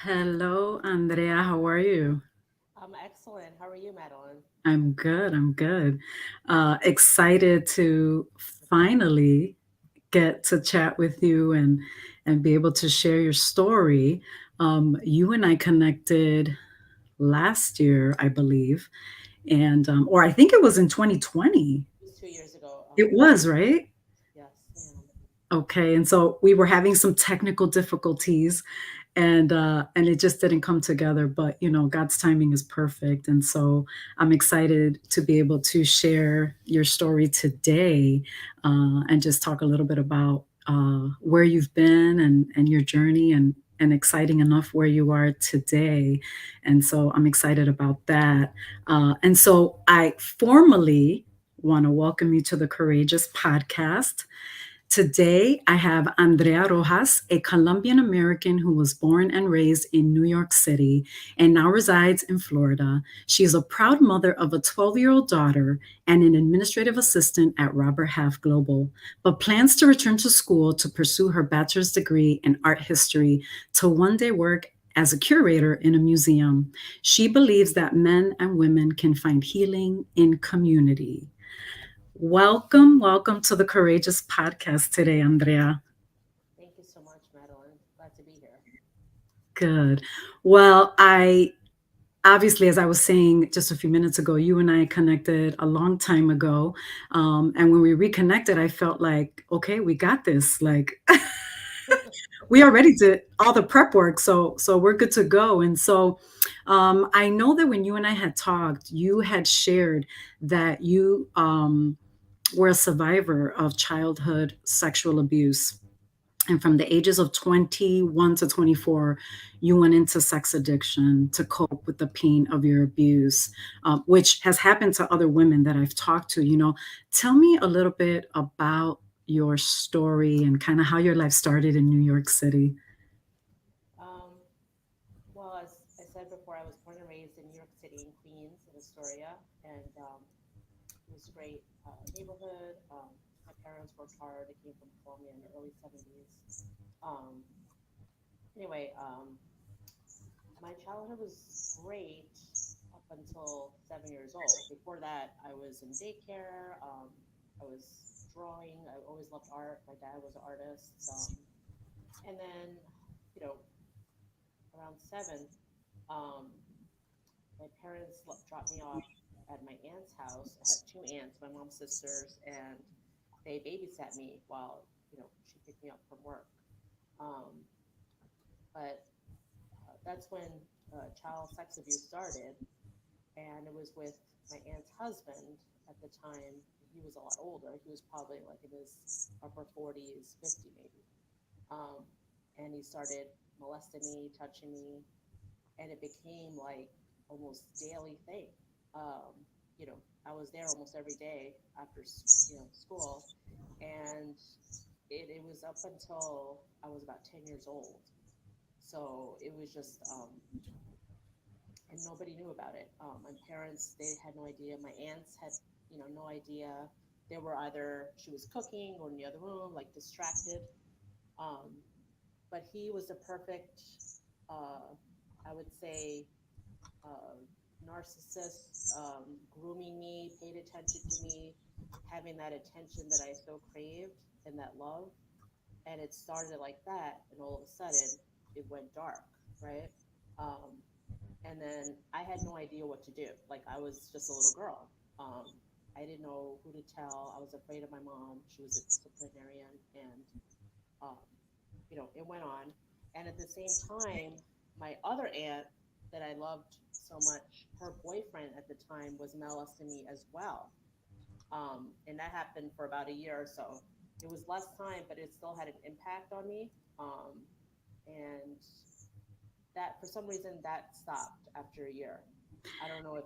Hello, Andrea. How are you? I'm excellent. How are you, Madeline? I'm good. I'm good. Excited to finally get to chat with you and be able to share your story. You and I connected last year, I believe, and or I think it was in 2020. It was 2 years ago. It was, right? Yes, ma'am. Okay, and so we were having some technical difficulties, and it just didn't come together. But God's timing is perfect, and so I'm excited to be able to share your story today, and just talk a little bit about where you've been and your journey and exciting enough where you are today. And so I'm excited about that. And so I formally want to welcome you to the Courageous Podcast. Today, I have Andrea Rojas, a Colombian American who was born and raised in New York City and now resides in Florida. She is a proud mother of a 12-year-old daughter and an administrative assistant at Robert Half Global, but plans to return to school to pursue her bachelor's degree in art history to one day work as a curator in a museum. She believes that men and women can find healing in community. Welcome to the Courageous Podcast today, Andrea. Thank you so much, Madeline. Glad to be here. Good. Well, I obviously, as I was saying just a few minutes ago, you and I connected a long time ago. And when we reconnected, I felt like, okay, we got this. Like, we already did all the prep work, so we're good to go. And so, I know that when you and I had talked, you had shared that you were a survivor of childhood sexual abuse. And from the ages of 21 to 24, you went into sex addiction to cope with the pain of your abuse, which has happened to other women that I've talked to. Tell me a little bit about your story and kind of how your life started in New York City. Um, well, as I said before, I was born and raised in New York City, in Queens, in Astoria, and it was a great neighborhood. My parents worked hard. They came from Colombia in the early 70s. Um, anyway, my childhood was great up until 7 years old. Before that, I was in daycare. I was drawing. I always loved art. My dad was an artist. And then, you know, around seven, um, my parents dropped me off at my aunt's house. I had two aunts, my mom's sisters, and they babysat me while, she picked me up from work. Um, but that's when child sex abuse started. And it was with my aunt's husband at the time. He was a lot older. He was probably like in his upper 40s, 50 maybe. Um, and he started molesting me, touching me, and it became like almost daily thing. Um, I was there almost every day after school, and it was up until I was about 10 years old. So it was just and nobody knew about it. My parents, they had no idea. My aunts had, no idea. They were either she was cooking or in the other room, like distracted. Um, but he was the perfect, uh, I would say, uh, narcissist, grooming me, paid attention to me, having that attention that I so craved and that love. And it started like that, and all of a sudden, it went dark, right? Um, and then I had no idea what to do. Like I was just a little girl. I didn't know who to tell. I was afraid of my mom. She was a disciplinarian, and um, it went on. And at the same time, my other aunt that I loved so much, her boyfriend at the time was molesting me as well. And that happened for about a year or so. It was less time, but it still had an impact on me. And that, for some reason, that stopped after a year. I don't know if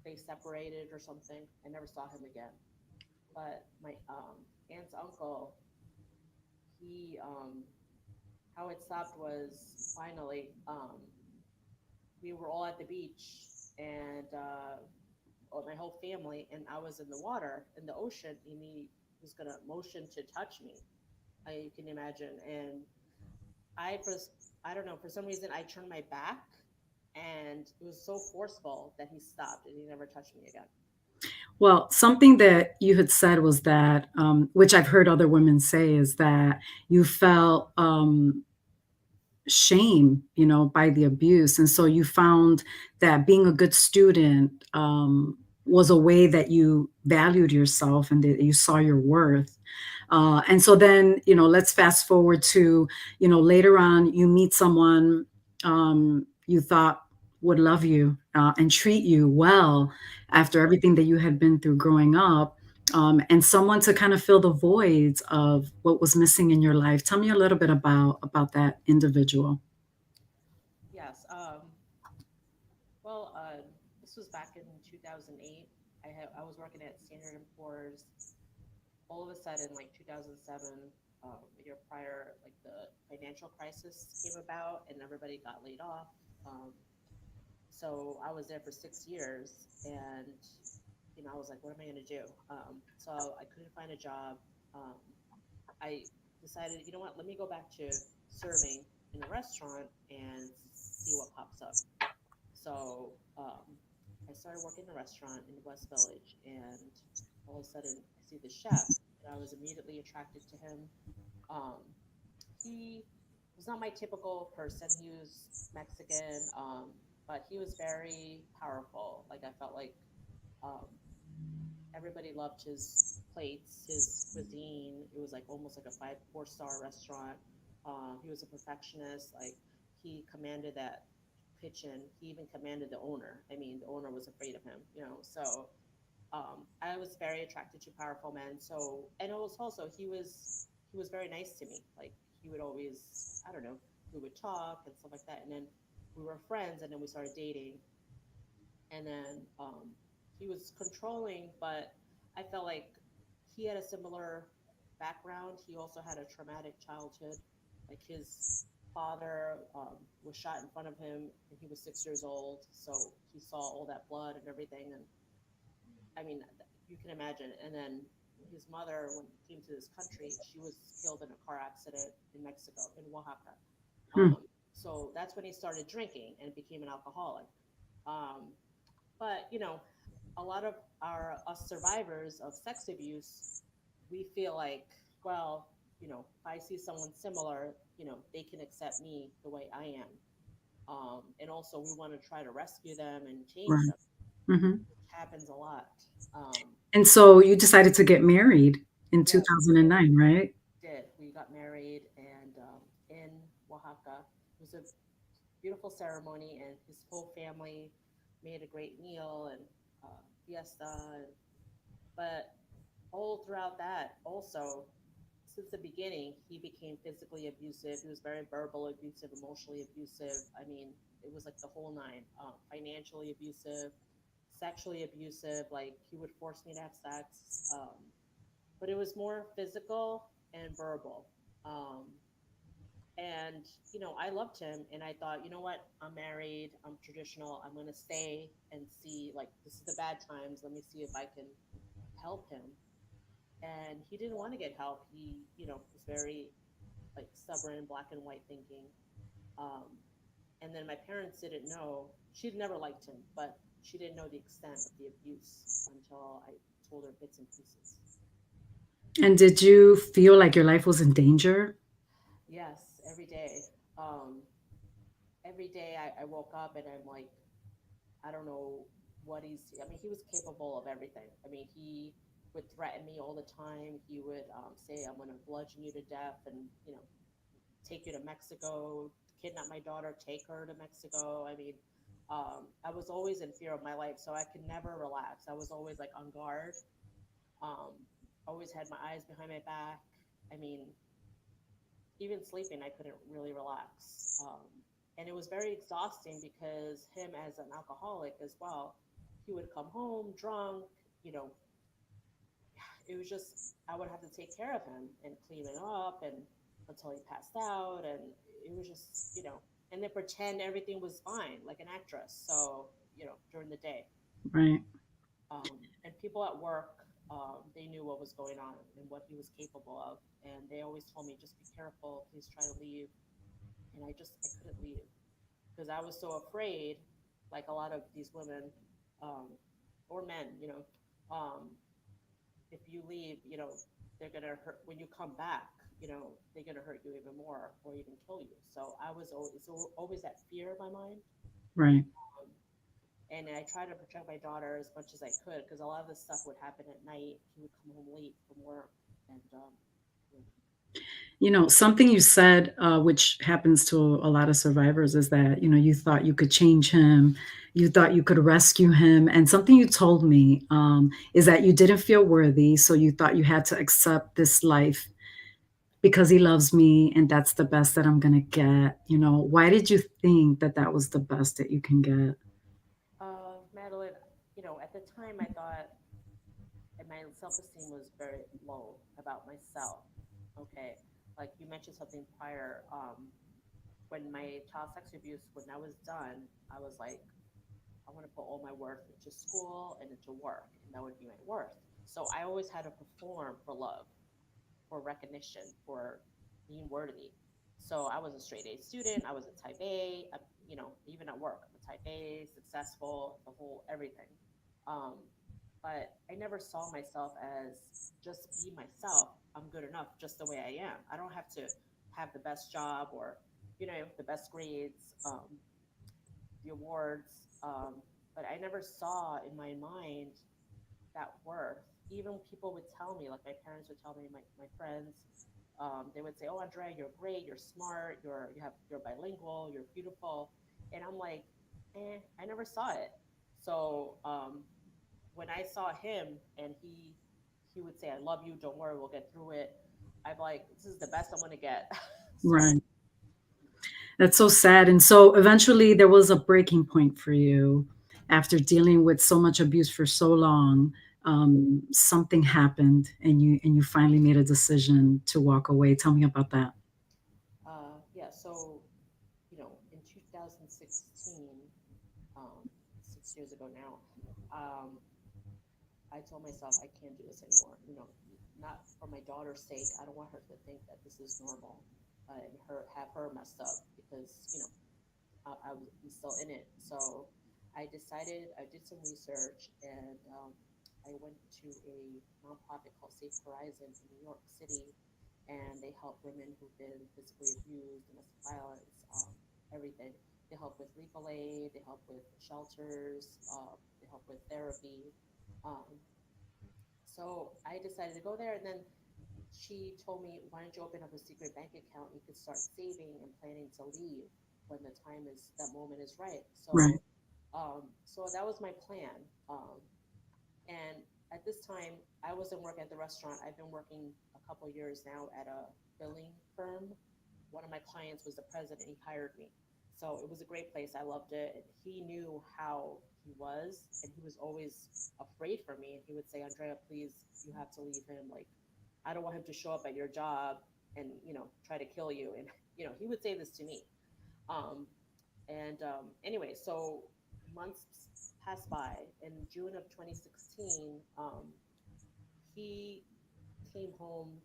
they separated or something. I never saw him again. But my aunt's uncle, he how it stopped was finally we were all at the beach, and my whole family, and I was in the water in the ocean, and he was gonna motion to touch me. You can imagine, and I first. I don't know, for some reason I turned my back, and it was so forceful that he stopped and he never touched me again. Well, something that you had said was that, which I've heard other women say, is that you felt shame, by the abuse. And so you found that being a good student was a way that you valued yourself and that you saw your worth. And so then, let's fast forward to, later on, you meet someone you thought would love you and treat you well after everything that you had been through growing up. And someone to kind of fill the voids of what was missing in your life. Tell me a little bit about that individual. Yes. Well, this was back in 2008. I was working at Standard and Poor's. All of a sudden, like 2007, a year prior, like the financial crisis came about and everybody got laid off. Um, so I was there for 6 years, and I was like, what am I going to do? So I couldn't find a job. Um, I decided, you know what, let me go back to serving in a restaurant and see what pops up. So I started working in a restaurant in West Village, and all of a sudden I see the chef, and I was immediately attracted to him. Um, he was not my typical person. He was Mexican, but he was very powerful. Like I felt like um, everybody loved his plates, his cuisine. It was like almost like a four-star restaurant. He was a perfectionist. Like he commanded that kitchen. He even commanded the owner. I mean, the owner was afraid of him. So I was very attracted to powerful men. So, and it was also he was very nice to me. Like he would always, I don't know, we would talk and stuff like that. And then we were friends, and then we started dating. And then he was controlling, but I felt like he had a similar background. He also had a traumatic childhood. Like his father was shot in front of him when he was 6 years old, so he saw all that blood and everything. And I mean, you can imagine. And then his mother, when he came to this country, she was killed in a car accident in Mexico, in Oaxaca. Hmm. So that's when he started drinking and became an alcoholic. Um, but a lot of our us survivors of sex abuse, we feel like, well, if I see someone similar, they can accept me the way I am. And also we want to try to rescue them and change Right. them, Mhm. which happens a lot. And so you decided to get married in Yes, we did. 2009, right? We got married, and in Oaxaca. It was a beautiful ceremony, and his whole family made a great meal and fiesta. But all throughout that, also, since the beginning, he became physically abusive. He was very verbal abusive, emotionally abusive. I mean, it was like the whole nine. Financially abusive, sexually abusive. Like he would force me to have sex, but it was more physical and verbal. Um, and I loved him, and I thought, you know what, I'm married, I'm traditional, I'm going to stay and see, like, this is the bad times, let me see if I can help him. And he didn't want to get help. He was very like stubborn, black and white thinking. um, and then my parents didn't know. She'd never liked him, but she didn't know the extent of the abuse until I told her bits and pieces. And did you feel like your life was in danger? Yes, every day. Every day I woke up and I'm like, I don't know what I mean, he was capable of everything. I mean, he would threaten me all the time. He would say, I'm going to bludgeon you to death and, take you to Mexico, kidnap my daughter, take her to Mexico. I mean, I was always in fear of my life, so I could never relax. I was always like on guard. Um, always had my eyes behind my back. I mean, even sleeping, I couldn't really relax. And it was very exhausting because him, as an alcoholic as well, he would come home drunk. You know, it was just, I would have to take care of him and clean him up and until he passed out. And it was just, and then pretend everything was fine, like an actress. So, during the day. Right. And people at work, they knew what was going on and what he was capable of. And they always told me, just be careful, please try to leave. and I couldn't leave because I was so afraid, like a lot of these women, um, or men, um, if you leave, they're gonna hurt when you come back. They're gonna hurt you even more or even kill you. So I was always it's always that fear in my mind. Right. Um, and I tried to protect my daughter as much as I could because a lot of this stuff would happen at night. He would come home late from work, and you know, Something you said, which happens to a lot of survivors, is that, you thought you could change him, you thought you could rescue him. And something you told me, is that you didn't feel worthy. So you thought you had to accept this life because he loves me and that's the best that I'm going to get. Why did you think that that was the best that you can get? Madeline, at the time I thought, and my self-esteem was very low about myself. Okay, like you mentioned something prior. When my child sex abuse, when I was done, I was like, I want to put all my worth into school and into work, and that would be my worth. So I always had to perform for love, for recognition, for being worthy. So I was a straight A student. I was a type A. Even at work, I'm a type A, successful, the whole everything. Um, but I never saw myself as just be myself. I'm good enough just the way I am. I don't have to have the best job or, the best grades, the awards. But I never saw in my mind that worth. Even people would tell me, like my parents would tell me, my friends, they would say, "Oh, Andrea, you're great. You're smart. You're bilingual. You're beautiful." And I'm like, I never saw it. So when I saw him and he would say, "I love you. Don't worry, we'll get through it." I'm like, this is the best I'm gonna get. So Right. That's so sad. And so eventually there was a breaking point for you after dealing with so much abuse for so long. Something happened and you finally made a decision to walk away. Tell me about that. yeah, so in 2016, 6 years ago now, um, I told myself I can't do this anymore. Not for my daughter's sake. I don't want her to think that this is normal, and have her messed up because I was I'm still in it. So I decided I did some research and I went to a nonprofit called Safe Horizon in New York City, and they help women who've been physically abused, domestic violence, everything. They help with legal aid. They help with shelters. They help with therapy. Um, so I decided to go there, and then she told me, "Why don't you open up a secret bank account? You could start saving and planning to leave when the time is that moment is right." Right. So that was my plan. And at this time, I wasn't working at the restaurant. I've been working a couple of years now at a billing firm. One of my clients was the president. He hired me. So it was a great place. I loved it. And he knew how he was, and he was always afraid for me. And he would say, "Andrea, please, you have to leave him. Like, I don't want him to show up at your job and, try to kill you." And, he would say this to me. Um, and anyway, so months passed by. In June of 2016, he came home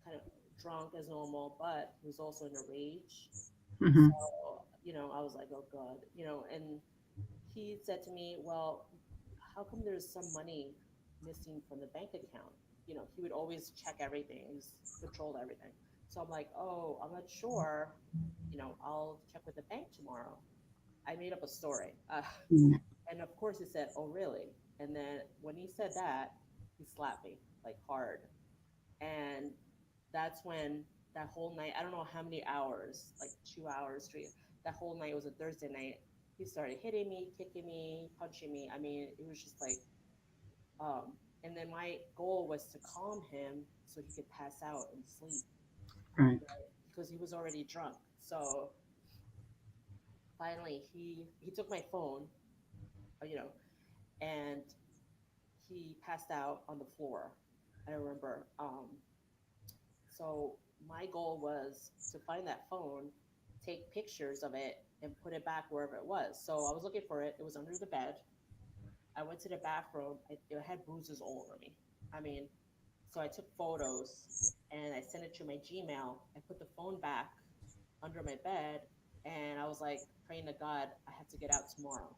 kind of drunk as normal, but he was also in a rage. Hmm. So, I was like, oh God, and he said to me, well, how come there's some money missing from the bank account? He would always check everything, he's controlled everything. So I'm like, oh, I'm not sure. I'll check with the bank tomorrow. I made up a story. And of course he said, oh, really? And then when he said that, he slapped me like hard. And that's when that whole night, I don't know how many hours, like 2 hours straight, that whole night was a Thursday night. He started hitting me, kicking me, punching me. I mean, it was just like, and then my goal was to calm him so he could pass out and sleep, Right. right? Because he was already drunk. So finally, he took my phone, uh, you know, and he passed out on the floor. I remember. So my goal was to find that phone, take pictures of it, and put it back wherever it was. So I was looking for it. It was under the bed. I went to the bathroom. It had bruises all over me. I mean, so I took photos and I sent it to my Gmail. I put the phone back under my bed, and I was like praying to God, I have to get out tomorrow.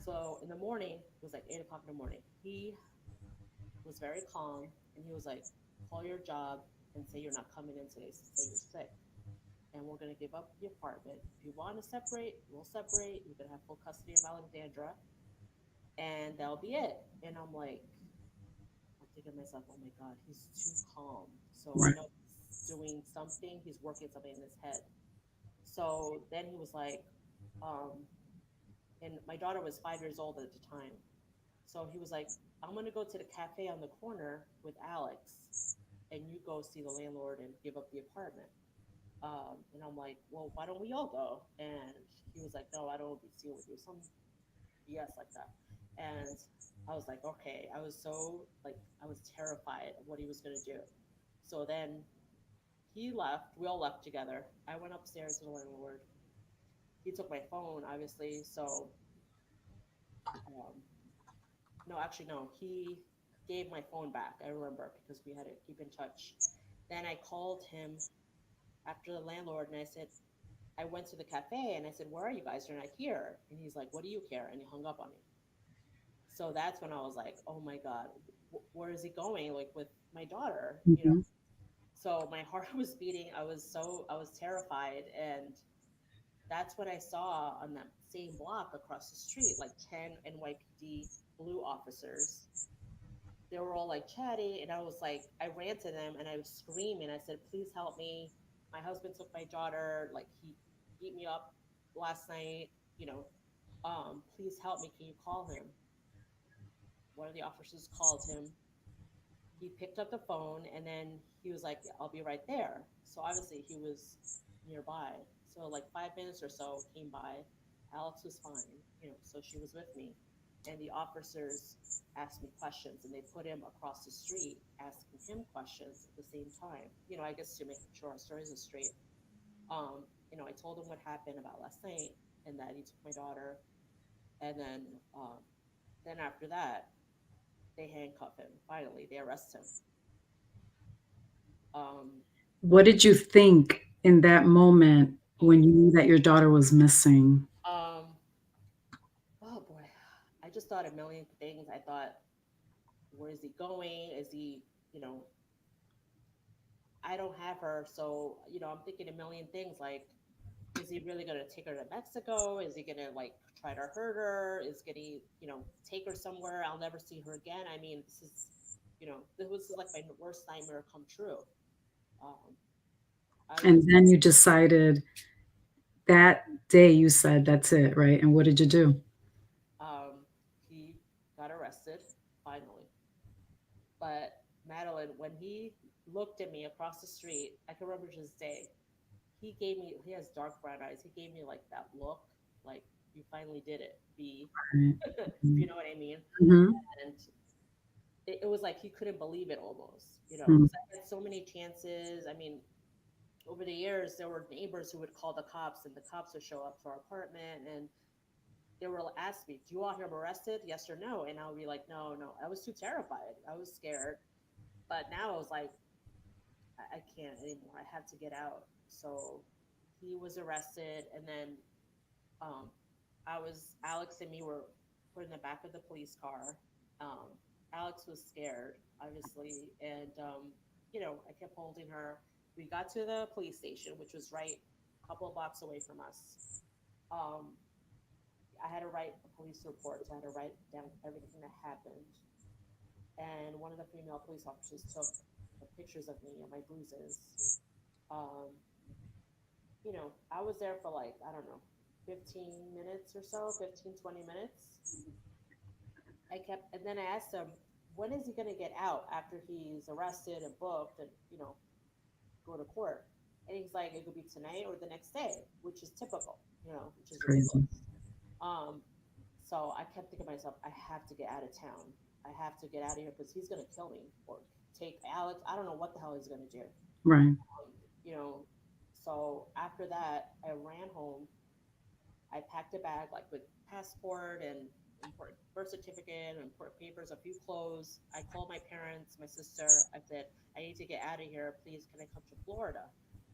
So in the morning, it was like 8 o'clock in the morning. He was very calm, and he was like, call your job and say you're not coming in today. Say you're sick, and we're gonna give up the apartment. If you want to separate, we'll separate. You're gonna have full custody of Alexandra, and that'll be it. And I'm like, I'm thinking to myself, oh my God, he's too calm. So I Right. know he's doing something. He's working something in his head. So then he was like, um, and my daughter was 5 years old at the time. So he was like, I'm gonna go to the cafe on the corner with Alex, and you go see the landlord and give up the apartment. And I'm like, well, why don't we all go? And he was like, no, I don't want to be seen with you. Some BS like that. And I was like, okay. I was so like, I was terrified of what he was gonna do. So then he left. We all left together. I went upstairs to the landlord. He took my phone, obviously. So um, no, actually, no. He gave my phone back. I remember because we had to keep in touch. Then I called him after the landlord and I said, I went to the cafe and I said, where are you guys? You're not here. And he's like, what do you care? And he hung up on me. So that's when I was like, oh my God, where is he going? Like with my daughter, you know? Mhm. So my heart was beating. I was terrified. And that's what I saw on that same block across the street, like 10 NYPD blue officers. They were all like chatting, and I was like, I ran to them and I was screaming. I said, please help me. My husband took my daughter, like he beat me up last night, you know, please help me. Can you call him? One of the officers called him. He picked up the phone and then he was like, I'll be right there. So obviously he was nearby. So like 5 minutes or so came by. Alex was fine, you know, so she was with me. And the officers asked me questions and they put him across the street asking him questions at the same time. You know, I guess to make sure our stories are straight. You know, I told him what happened about last night and that he took my daughter. And then after that, they handcuff him. Finally, they arrest him. Um, What did you think in that moment oh when you knew that your daughter was missing? Um, oh boy, I just thought a million things. I thought, where is he going? Is he, you know, I don't have her, so you know, I'm thinking a million things. Like, is he really gonna take her to Mexico? Is he gonna like try to hurt her? Is gonna, you know, take her somewhere I'll never see her again? I mean, this is, you know, this was like my worst nightmare come true. Um, I And was, then you decided that day you said, "That's it," right? And what did you do? he got arrested finally. But Madeline, when he looked at me across the street, I can remember to this day. He has dark brown eyes. He gave me like that look, like you finally did it, B, Right. if you know what I mean. Mhm. And it was like he couldn't believe it almost, you know, Mhm. because I had so many chances. I mean, over the years, there were neighbors who would call the cops, and the cops would show up to our apartment, and they were ask me, "Do you want him arrested? Yes or no?" And I would be like, "No, no." I was too terrified. I was scared. But now I was like, I can't anymore. I have to get out. So he was arrested, and then um, Alex and me were put in the back of the police car. Um, Alex was scared, obviously, and you know, I kept holding her. We got to the police station, which was right a couple of blocks away from us. Um, I had to write a police report, so I had to write down everything that happened. And one of the female police officers took pictures of me and my bruises. Um, you know, I was there for like, I don't know, 15 minutes or so, 15, 20 minutes. I kept, and then I asked him, when is he going to get out after he's arrested and booked and, you know, go to court? And he's like, it could be tonight or the next day, which is typical, you know, which It's is crazy. ridiculous. Um, so I kept thinking to myself, I have to get out of town. I have to get out of here because he's going to kill me or take Alex. I don't know what the hell he's going to do. Right. You know, so after that, I ran home. I packed a bag like with passport and important birth certificate and important papers, a few clothes. I called my parents, my sister. I said, I need to get out of here. Please, can I come to Florida?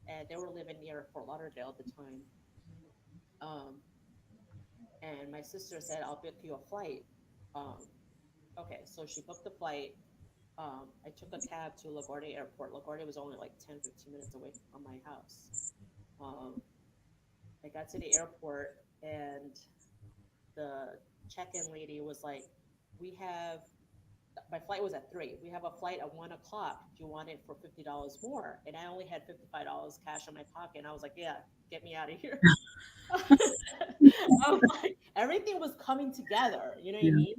and they were living near Fort Lauderdale at the time. Um, and my sister said, "I'll book you a flight." Um, okay, so she booked the flight. I took a cab to LaGuardia Airport. LaGuardia was only like 10, 15 minutes away from my house. Um, I got to the airport, and the check-in lady was like, "We have my flight was at 3. We have a flight at 1 o'clock. Do you want it for $50 more?" And I only had $55 cash in my pocket. And I was like, "Yeah, get me out of here." I'm like, everything was coming together. You know what I Yeah, mean?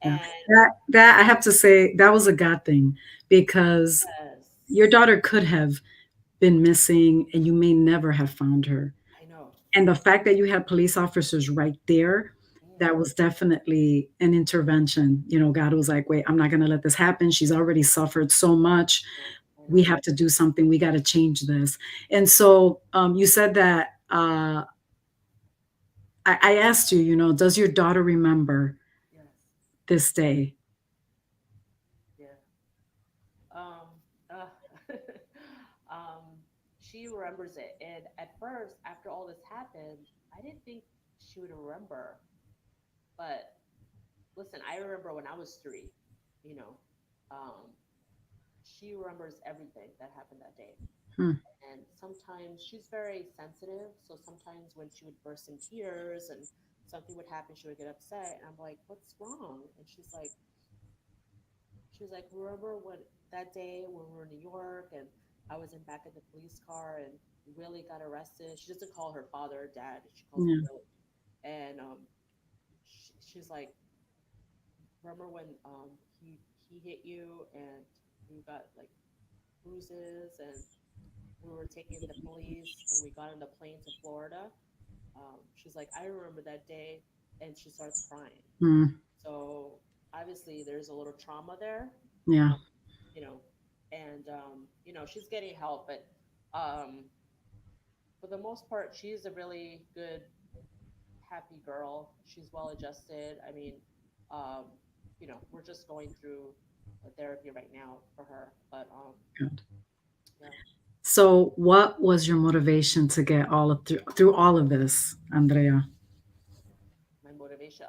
yeah. And That I have to say that was a God thing because yes, your daughter could have been missing and you may never have found her. I know. And the fact that you had police officers right there, Mm, that was definitely an intervention. God was like, wait, I'm not going to let this happen. She's already suffered so much. no, I We know. have to do something. We got to change this. And so you said that I asked you, does your daughter remember Yes, this day? yeah. Um, uh, um, she remembers it. And at first, after all this happened, I didn't think she would remember. But listen, I remember when I was 3, you know, um, she remembers everything that happened that day. Hmm. And sometimes she's very sensitive. So sometimes when she would burst in tears and something would happen, she would get upset. And I'm like, "What's wrong?" And she's like, "Remember when that day when we were in New York and I was in back of the police car and Willie got arrested?" She doesn't call her father dad. She calls him Yeah, Willie. And she's like, "Remember when he hit you and you got like bruises and we were taking the police and we got on the plane to Florida?" She's like, "I remember that day," and she starts crying. hmm, So obviously there's a little trauma there, yeah, um, you know, and she's getting help, but um, for the most part, she's a really good, happy girl. She's well adjusted. I mean, um, we're just going through a therapy right now for her, but good. yeah, So, what was your motivation to get all of through all of this, Andrea? my motivation.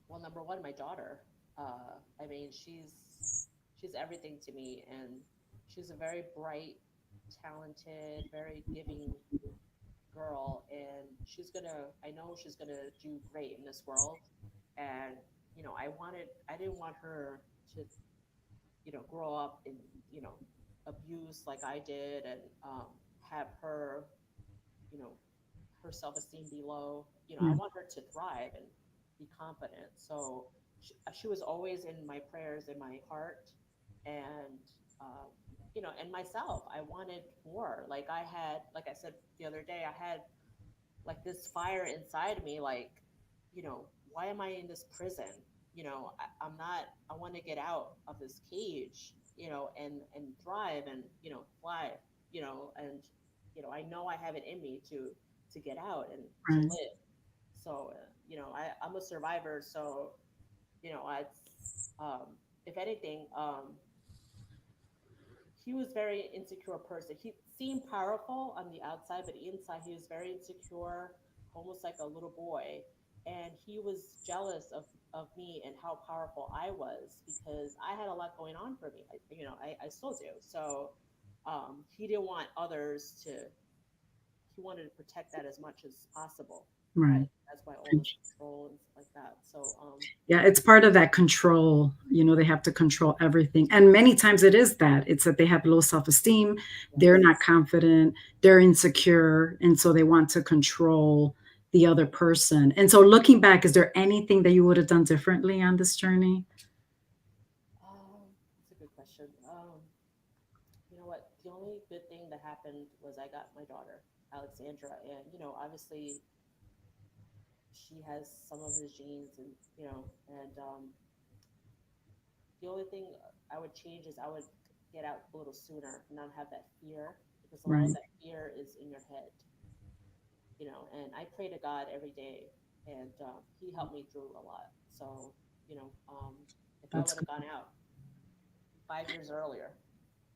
Well, number one, my daughter. I mean, she's everything to me, and she's a very bright, talented, very giving girl, and I know she's gonna do great in this world. And I didn't want her to, grow up in, you know, abuse like I did, and have her, you know, her self esteem be low. I Yeah, want her to thrive and be confident. So she was always in my prayers, in my heart, and um, and myself. I wanted more. Like I said the other day, I had like this fire inside me, like, why am I in this prison? I'm not. I want to get out of this cage, and thrive and fly, and I know I have it in me to get out and to right. live. So I'm a survivor. So I if anything, he was very insecure person. He seemed powerful on the outside, but inside he was very insecure, almost like a little boy. And he was jealous of me and how powerful I was because I had a lot going on for me. I still do. So he didn't want others to. He wanted to protect that as much as possible. Right. Right. That's why all this control and stuff like that. So Yeah, it's part of that control. They have to control everything. And many times it is that. It's that they have low self esteem, they're yes. not confident, they're insecure. And so they want to control the other person. And so looking back, is there anything that you would have done differently on this journey? That's a good question. You know what? The only good thing that happened was I got my daughter, Alexandra, and obviously she has some of his genes, and and the only thing I would change is I would get out a little sooner, and not have that fear because a lot of Right. that fear is in your head, And I pray to God every day, and He helped me through a lot. So if I That's would have good. gone out 5 years earlier,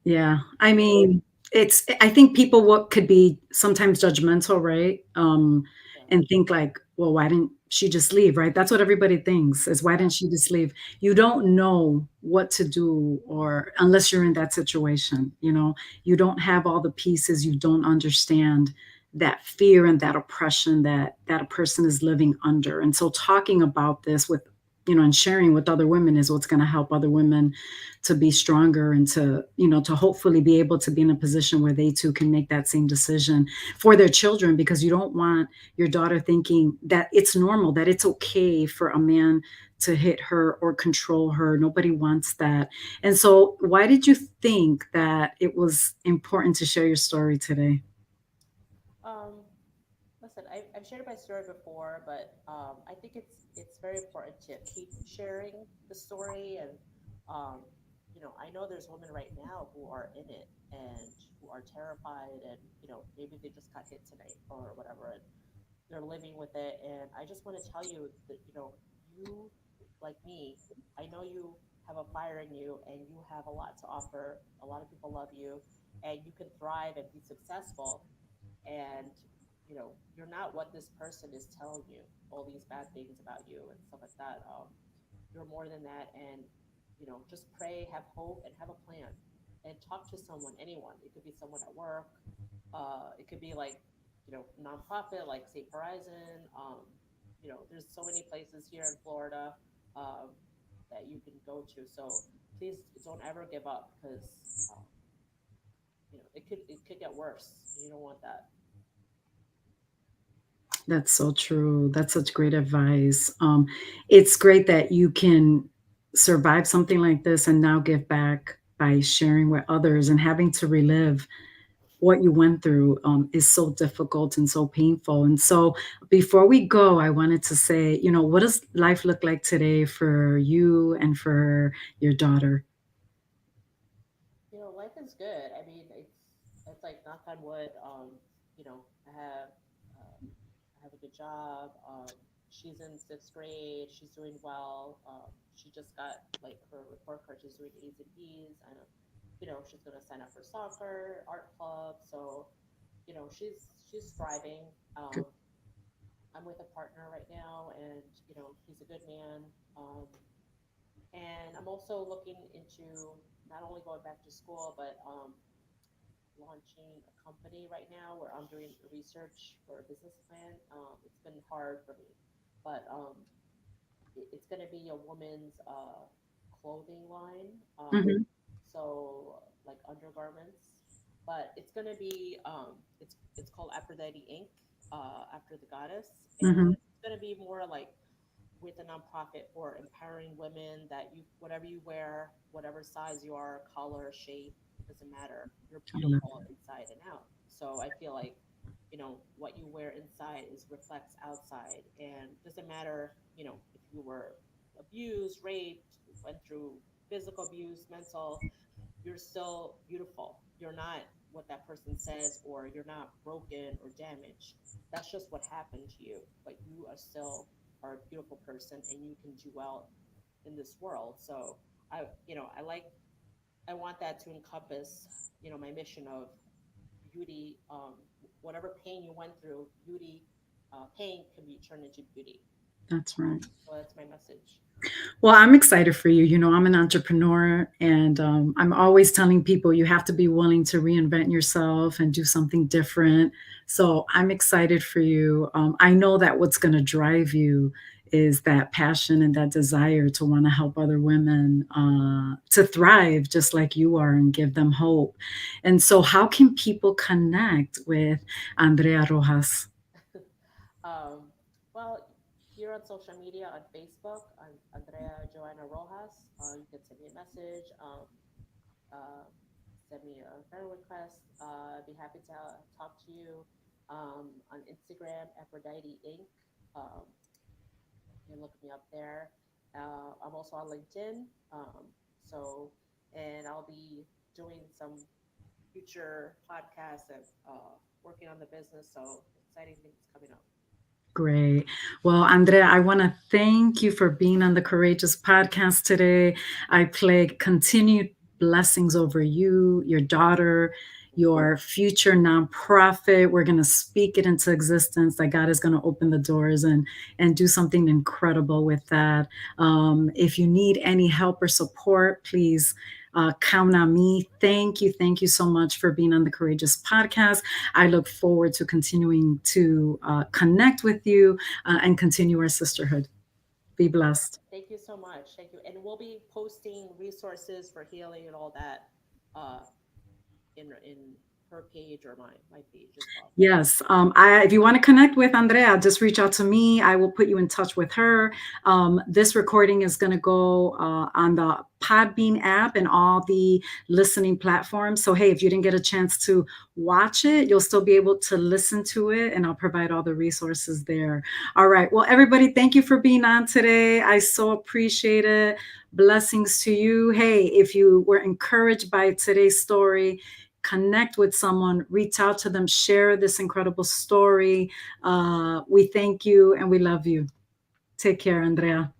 Yeah. I I would have. mean, It's I think people what could be sometimes judgmental, right? Yeah. And think like, "Well, why didn't she just leave?" Right? That's what everybody thinks is, "Why Yeah. didn't she just leave?" You don't know what to do or unless you're in that situation, you know? You don't have all the pieces, you don't understand that fear and that oppression that a person is living under. And so talking about this with and sharing with other women is what's gonna help other women to be stronger and to hopefully be able to be in a position where they too can make that same decision for their children, because you don't want your daughter thinking that it's normal, that it's okay for a man to hit her or control her. Nobody wants that. And so why did you think that it was important to share your story today? Um, Listen, I've shared my story before, but I think it's very important to keep sharing the story. And I know there's women right now who are in it and who are terrified, and maybe they just got hit tonight or whatever, and they're living with it. And I just want to tell you that you, like me, I know you have a fire in you, and you have a lot to offer. A lot of people love you, and you can thrive and be successful. And you're not what this person is telling you, all these bad things about you and stuff like that. You're more than that. And just pray, have hope, and have a plan, and talk to someone, anyone. It could be someone at work. It could be like nonprofit like Safe Horizon. There's so many places here in Florida um, that you can go to. So please don't ever give up, because it could get worse. You don't want that. That's so true. That's such great advice. It's great that you can survive something like this and now give back by sharing with others, and having to relive what you went through is so difficult and so painful. And so, before we go, I wanted to say, what does life look like today for you and for your daughter? Life is good. I mean, it's like knock on wood. I have a good job. She's in sixth grade. She's doing well. She just got like her report card. She's doing A's and B's, and she's gonna sign up for soccer, art club. So she's thriving. Good. I'm with a partner right now, and he's a good man. Um, and I'm also looking into not only going back to school, but launching a company right now where I'm doing research for a business plan. It's been hard for me, but it's going to be a woman's clothing line. Hmm. So like undergarments, but it's going to be it's called Aphrodite Inc. After the goddess, and Hmm. it's going to be more like with a nonprofit for empowering women, that you whatever you wear, whatever size you are, color, shape, it doesn't matter. You're I love beautiful inside and out. So I feel like, what you wear inside is reflects outside, and doesn't matter, if you were abused, raped, went through physical abuse, mental, you're still beautiful. You're not what that person says, or you're not broken or damaged. That's just what happened to you, but you are still are a beautiful person, and you can do well in this world. So I want that to encompass, my mission of beauty. Whatever pain you went through, beauty, pain can be turned into beauty. that's right. So that's my message. Well, I'm excited for you. I'm an entrepreneur, and I'm always telling people you have to be willing to reinvent yourself and do something different. So I'm excited for you. I know that what's going to drive you is that passion and that desire to want to help other women to thrive just like you are and give them hope. And so, how can people connect with Andrea Rojas? um, well, here on social media, on Facebook, I'm Andrea Joanna Rojas. You can send me a message. Uh, Send me a friend request. I'd be happy to talk to you. On Instagram, Aphrodite Inc. You can look me up there. I'm also on LinkedIn. So, and I'll be doing some future podcasts and working on the business. So, exciting things coming up. Great. Well, Andrea, I want to thank you for being on the Courageous podcast today. I pray continued blessings over you, your daughter, your future nonprofit. We're going to speak it into existence, that God is going to open the doors and do something incredible with that. If you need any help or support, please count on me. Thank you so much for being on the Courageous Podcast. I look forward to continuing to connect with you and continue our sisterhood. Be blessed. Thank you so much. Thank you. And we'll be posting resources for healing and all that uh, in her page or my page as well. Yes. If you want to connect with Andrea, just reach out to me. I will put you in touch with her. This recording is going to go on the Podbean app and all the listening platforms. So, hey, if you didn't get a chance to watch it, you'll still be able to listen to it, and I'll provide all the resources there. All right. Well, everybody, thank you for being on today. I so appreciate it. Blessings to you. Hey, if you were encouraged by today's story, connect with someone, reach out to them, share this incredible story. We thank you and we love you. Take care, Andrea.